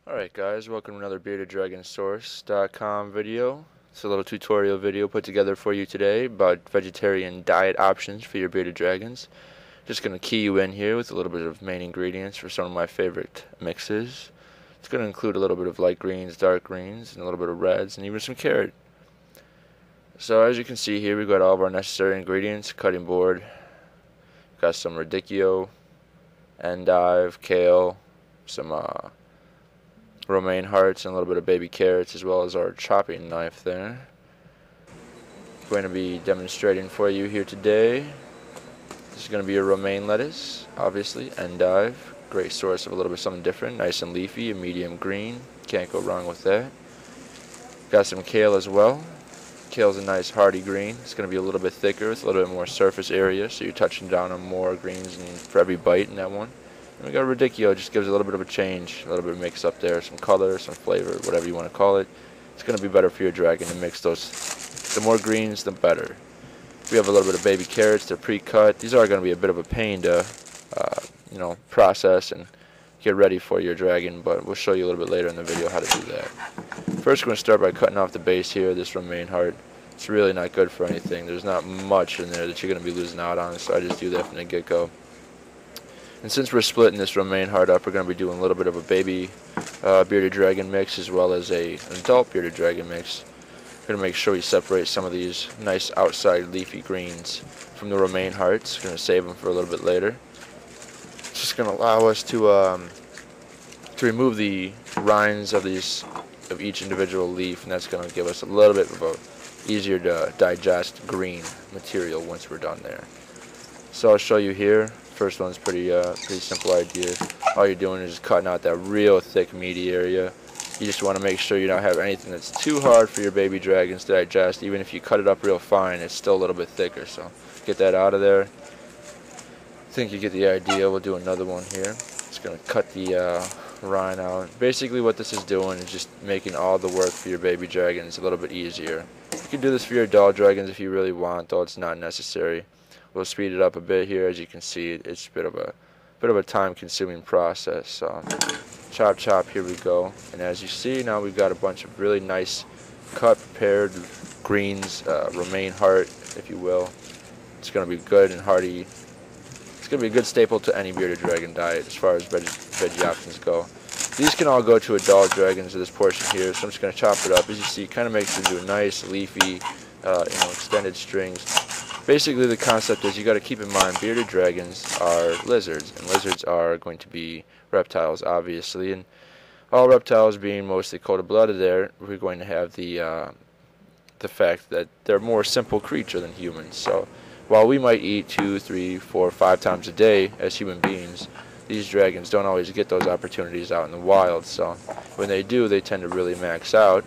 Alright guys, welcome to another beardeddragonsource.com video. It's a little tutorial video put together for you today about vegetarian diet options for your bearded dragons. Just going to key you in here with a little bit of main ingredients for some of my favorite mixes. It's going to include a little bit of light greens, dark greens, and a little bit of reds, and even some carrot. So as you can see here, we've got all of our necessary ingredients. Cutting board, got some Radicchio, Endive, Kale, some romaine hearts, and a little bit of baby carrots, as well as our chopping knife there. I'm going to be demonstrating for you here today. This is going to be a romaine lettuce, obviously. Endive, great source of a little bit something different, nice and leafy, a medium green, can't go wrong with that. Got some kale as well. Kale's a nice hardy green. It's going to be a little bit thicker with a little bit more surface area, so you're touching down on more greens for every bite in that one. And we got Radicchio, just gives a little bit of a change, a little bit of mix up there, some color, some flavor, whatever you want to call it. It's going to be better for your dragon to mix those. The more greens, the better. We have a little bit of baby carrots. They're pre-cut. These are going to be a bit of a pain to, process and get ready for your dragon, but we'll show you a little bit later in the video how to do that. First, we're going to start by cutting off the base here, this romaine heart. It's really not good for anything. There's not much in there that you're going to be losing out on, so I just do that from the get-go. And since we're splitting this romaine heart up, we're going to be doing a little bit of a baby bearded dragon mix as well as an adult bearded dragon mix. We're going to make sure we separate some of these nice outside leafy greens from the romaine hearts. We're going to save them for a little bit later. It's just going to allow us to remove the rinds of each individual leaf, and that's going to give us a little bit of a easier to digest green material once we're done there. So I'll show you here. First one's pretty simple idea. All you're doing is just cutting out that real thick meaty area. You just want to make sure you don't have anything that's too hard for your baby dragons to digest. Even if you cut it up real fine, it's still a little bit thicker. So get that out of there. I think you get the idea. We'll do another one here. Just going to cut the rind out. Basically what this is doing is just making all the work for your baby dragons a little bit easier. You can do this for your adult dragons if you really want, though it's not necessary. We'll speed it up a bit here. As you can see, it's a bit of a time-consuming process. So, chop, chop. Here we go. And as you see, now we've got a bunch of really nice, cut, prepared greens, romaine heart, if you will. It's going to be good and hearty. It's going to be a good staple to any bearded dragon diet as far as veggie options go. These can all go to adult dragons in this portion here. So I'm just going to chop it up. As you see, it kind of makes it into a nice, leafy, extended strings. Basically, the concept is you got to keep in mind bearded dragons are lizards, and lizards are going to be reptiles, obviously. And all reptiles being mostly cold-blooded, there we're going to have the fact that they're a more simple creature than humans. So while we might eat 2, 3, 4, 5 times a day as human beings, these dragons don't always get those opportunities out in the wild. So when they do, they tend to really max out.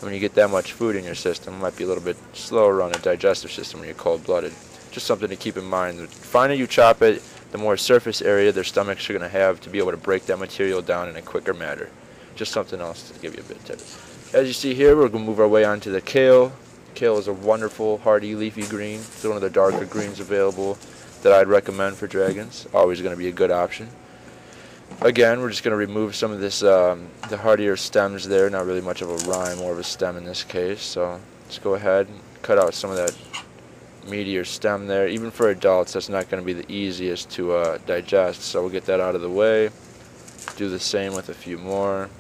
When you get that much food in your system, it might be a little bit slower on the digestive system when you're cold-blooded. Just something to keep in mind. The finer you chop it, the more surface area their stomachs are going to have to be able to break that material down in a quicker manner. Just something else to give you a bit of tip. As you see here, we're going to move our way on to the kale. Kale is a wonderful, hardy, leafy green. It's one of the darker greens available that I'd recommend for dragons. Always going to be a good option. Again, we're just going to remove some of this, the hardier stems there. Not really much of a rind, more of a stem in this case. So let's go ahead and cut out some of that meatier stem there. Even for adults, that's not going to be the easiest to digest. So we'll get that out of the way. Do the same with a few more.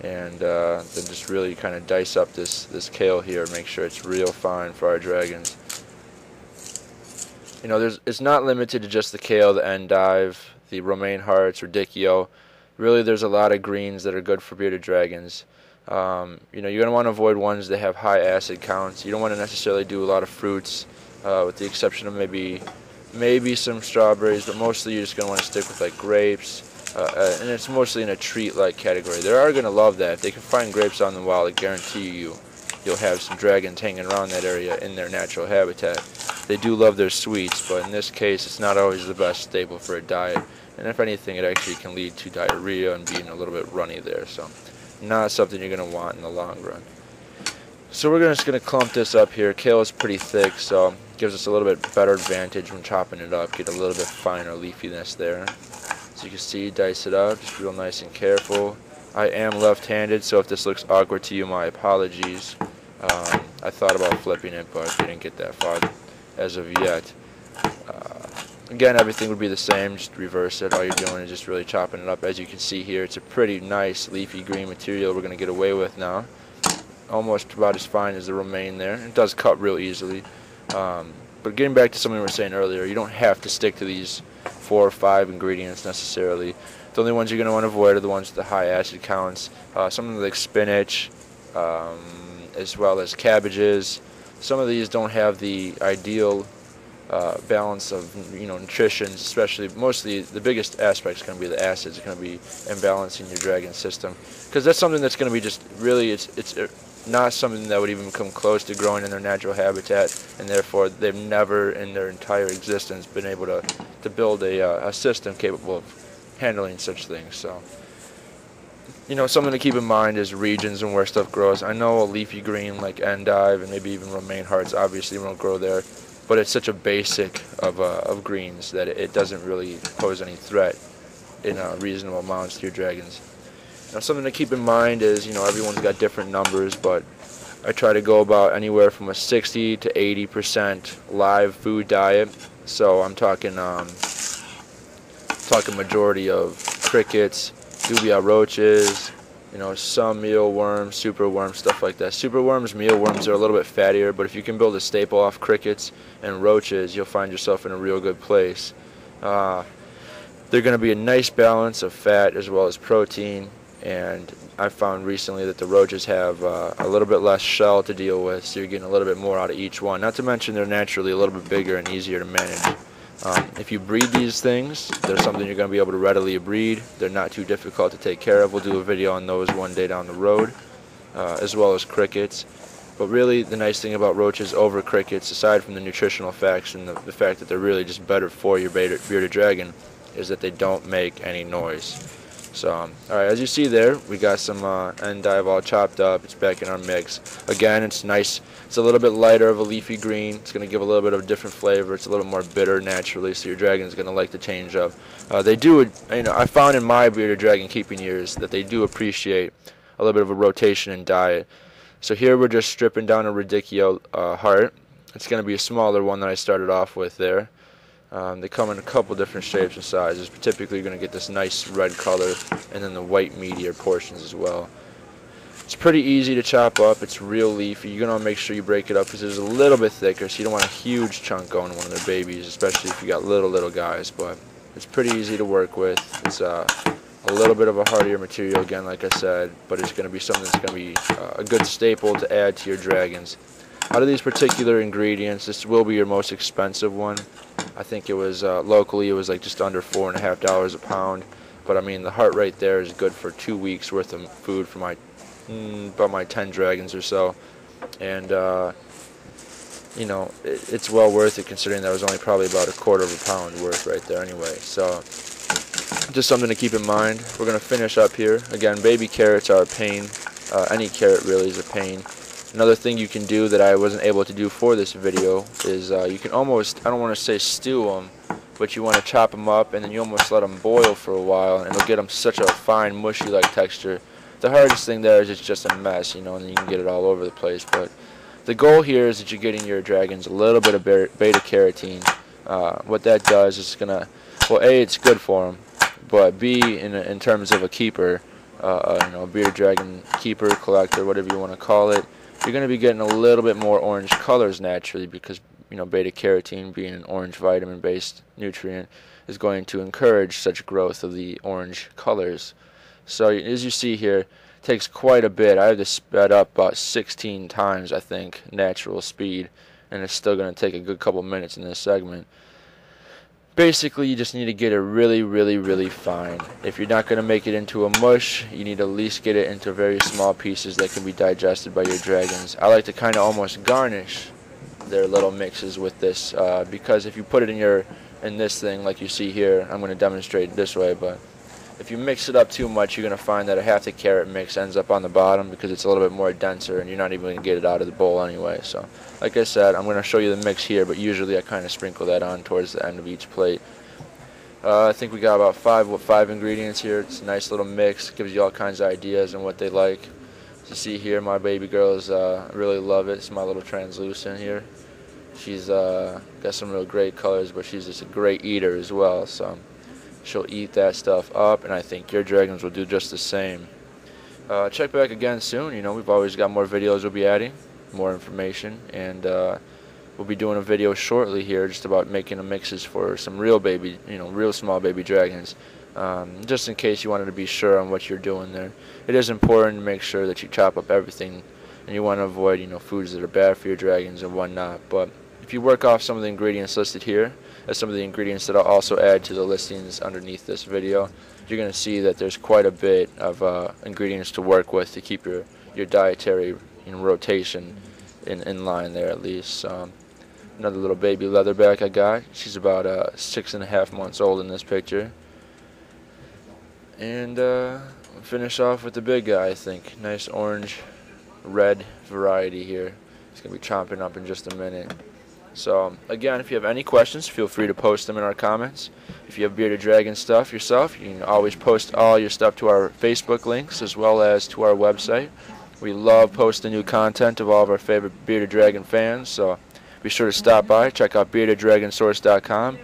And then just really kind of dice up this kale here. Make sure it's real fine for our dragons. You know, it's not limited to just the kale, the endive, the romaine hearts, Radicchio. Really, there's a lot of greens that are good for bearded dragons. You're going to want to avoid ones that have high acid counts. You don't want to necessarily do a lot of fruits, with the exception of maybe some strawberries, but mostly you're just going to want to stick with like grapes, and it's mostly in a treat-like category. They are going to love that. If they can find grapes out in the wild, I guarantee you'll have some dragons hanging around that area in their natural habitat. They do love their sweets, but in this case, it's not always the best staple for a diet. And if anything, it actually can lead to diarrhea and being a little bit runny there. So not something you're going to want in the long run. So we're just going to clump this up here. Kale is pretty thick, so it gives us a little bit better advantage when chopping it up. Get a little bit finer leafiness there. As you can see, dice it up, just real nice and careful. I am left-handed, so if this looks awkward to you, my apologies. I thought about flipping it, but didn't get that far as of yet. Again, everything would be the same, just reverse it. All you're doing is just really chopping it up. As you can see here, it's a pretty nice leafy green material we're going to get away with now. Almost about as fine as the romaine there. It does cut real easily. But getting back to something we were saying earlier, you don't have to stick to these 4 or 5 ingredients necessarily. The only ones you're going to want to avoid are the ones with the high acid counts. Something like spinach, as well as cabbages. Some of these don't have the ideal balance of nutrition, especially mostly the biggest aspect is going to be the acids. It's going to be imbalancing your dragon system, because that's something that's going to be just really it's not something that would even come close to growing in their natural habitat, and therefore they've never in their entire existence been able to build a system capable of handling such things. So something to keep in mind is regions and where stuff grows. I know a leafy green like endive and maybe even romaine hearts obviously won't grow there, but it's such a basic of greens that it doesn't really pose any threat in reasonable amounts to your dragons. Now, something to keep in mind is, everyone's got different numbers, but I try to go about anywhere from a 60 to 80% live food diet. So I'm talking majority of crickets, Dubia Roaches, some mealworms, superworms, stuff like that. Superworms, mealworms are a little bit fattier, but if you can build a staple off crickets and roaches, you'll find yourself in a real good place. They're going to be a nice balance of fat as well as protein, and I found recently that the roaches have a little bit less shell to deal with, so you're getting a little bit more out of each one. Not to mention they're naturally a little bit bigger and easier to manage. If you breed these things, they're something you're going to be able to readily breed. They're not too difficult to take care of. We'll do a video on those one day down the road, as well as crickets. But really, the nice thing about roaches over crickets, aside from the nutritional facts and the fact that they're really just better for your bearded dragon, is that they don't make any noise. So, alright, as you see there, we got some endive all chopped up. It's back in our mix. Again, it's nice. It's a little bit lighter of a leafy green. It's going to give a little bit of a different flavor. It's a little more bitter naturally, so your dragon's going to like the change up. They do, I found in my bearded dragon keeping years that they do appreciate a little bit of a rotation in diet. So here we're just stripping down a Radicchio heart. It's going to be a smaller one that I started off with there. They come in a couple different shapes and sizes, but typically you're going to get this nice red color and then the white meatier portions as well. It's pretty easy to chop up. It's real leafy. You're going to make sure you break it up because it's a little bit thicker, so you don't want a huge chunk going in one of their babies, especially if you got little guys, but it's pretty easy to work with. It's a little bit of a hardier material, again, like I said, but it's going to be something that's going to be a good staple to add to your dragons. Out of these particular ingredients, this will be your most expensive one. I think it was locally it was like just under $4.50 a pound, but I mean the heart right there is good for 2 weeks worth of food for about my 10 dragons or so, and it's well worth it considering that was only probably about a quarter of a pound worth right there anyway. So just something to keep in mind. We're going to finish up here. Again, baby carrots are a pain. Any carrot really is a pain. Another thing you can do that I wasn't able to do for this video is you can almost, I don't want to say stew them, but you want to chop them up and then you almost let them boil for a while, and it'll get them such a fine mushy-like texture. The hardest thing there is it's just a mess, and then you can get it all over the place. But the goal here is that you're getting your dragons a little bit of beta-carotene. What that does is it's going to, well, A, it's good for them, but B, in terms of a keeper, a bearded dragon keeper, collector, whatever you want to call it, you're going to be getting a little bit more orange colors naturally because, beta-carotene being an orange vitamin-based nutrient is going to encourage such growth of the orange colors. So as you see here, it takes quite a bit. I have to sped up about 16 times, I think, natural speed, and it's still going to take a good couple minutes in this segment. Basically, you just need to get it really fine. If you're not going to make it into a mush, you need to at least get it into very small pieces that can be digested by your dragons. I like to kind of almost garnish their little mixes with this because if you put it in this thing like you see here, I'm going to demonstrate it this way, but if you mix it up too much, you're going to find that a half the carrot mix ends up on the bottom because it's a little bit more denser and you're not even going to get it out of the bowl anyway. So, like I said, I'm going to show you the mix here, but usually I kind of sprinkle that on towards the end of each plate. I think we got about five ingredients here. It's a nice little mix. Gives you all kinds of ideas and what they like. As you see here, my baby girls really love it. It's my little translucent here. She's got some real great colors, but she's just a great eater as well. So she'll eat that stuff up, and I think your dragons will do just the same. Check back again soon. You know, we've always got more videos we'll be adding, more information, and we'll be doing a video shortly here just about making the mixes for some real baby, real small baby dragons. Just in case you wanted to be sure on what you're doing there. It is important to make sure that you chop up everything, and you want to avoid, foods that are bad for your dragons and whatnot. But if you work off some of the ingredients listed here, as some of the ingredients that I'll also add to the listings underneath this video, you're going to see that there's quite a bit of ingredients to work with to keep your dietary rotation in line there at least. Another little baby leatherback I got. She's about 6.5 months old in this picture. And finish off with the big guy, I think. Nice orange red variety here. He's going to be chomping up in just a minute. So again, if you have any questions, feel free to post them in our comments. If you have bearded dragon stuff yourself, you can always post all your stuff to our Facebook links as well as to our website. We love posting new content of all of our favorite bearded dragon fans, so be sure to stop by, check out beardeddragonsource.com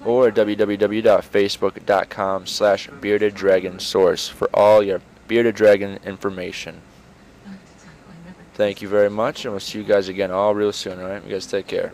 or www.facebook.com/beardeddragonsource for all your bearded dragon information. Thank you very much, and we'll see you guys again all real soon, alright? You guys take care.